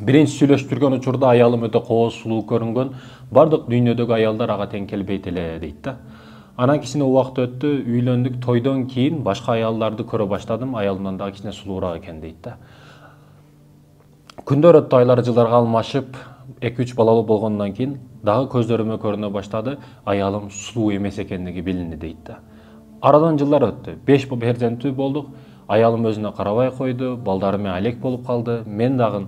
Биринчи сүйлөшүп жүргөн учурда аялым өтө кооз, сулуу көрүнгөн, бардык дүйнөдөгү аялдар ага тең келбейт эле дейт да. Анан кичине убакыт өттү, үйлөндүк, тойдон кийин башка аялдарды көрө баштадым, аялымдан дагы кичине сулуураак экен дейт да. Күндөр өттү, айлар жылдарга алмашып, 2-3 балалуу болгондон кийин дагы көздөрүмө көрүнө баштады, аялым сулуу эмес экендиги билинди дейт да. Арадан жылдар өттү, 5 перзенттүү болдук, аялым өзүнө карабай койду, балдары менен алек болуп калды, мен дагы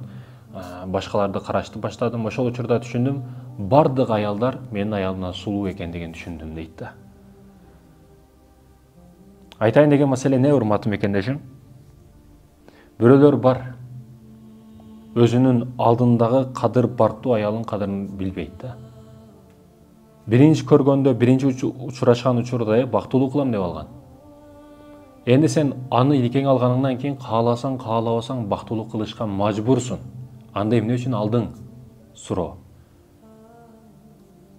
башкаларды карашты баштадым. Ошол учурда түшүндүм, бардык аялдар менин аялымдан сулуу экендигин түшүндүм дейт да. Айтайын деген маселе не, урматтуу мекендешим? Бирөөлөр бар, өзүнүн алдындагы кадыр бартуу аялын кадырын билбейт да. Биринчи көргөндө, биринчи учурашкан учурда бактылуу кылам деп алган. Энди сен аны илкең алганыңдан кийин кааласаң, каалабасаң бактылуу кылышка мажбурсуң. Анда эмне үчүн алдың? Суроо.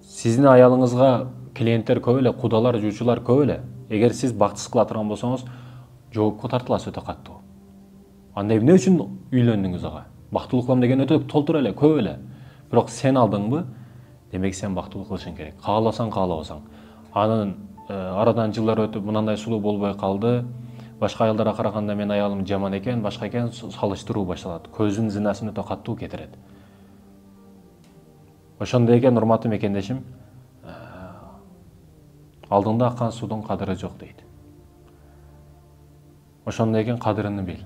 Сиздин аялыңызга клиенттер көп эле, кудалар, жуучулар көп эле. Эгер сиз бактысыз кыла турган болсоңуз, жоопко тартыласыз өтө каттуу. Анда эмне үчүн үйлөндүңүз ага? Бактылуу кылам деген өтө толтура эле, көп эле. Бирок сен алдыңбы? Демек сен бактылуу кылышың керек. Кааласаң, каалабасаң. Анын арадан жылдар өтүп, мынандай сулуу болбой калды. Башка аялдарга караганда мен аялым жаман экен, башка экен, салыштыруу башталат. Көздүн зинасын өтө каттуу кетирет. Ошондой экен, урматтуу мекендешим, алдыңда аккан суудун кадыры жок дейт. Ошондой экен, кадырын бил,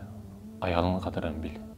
аялыңдын кадырын бил.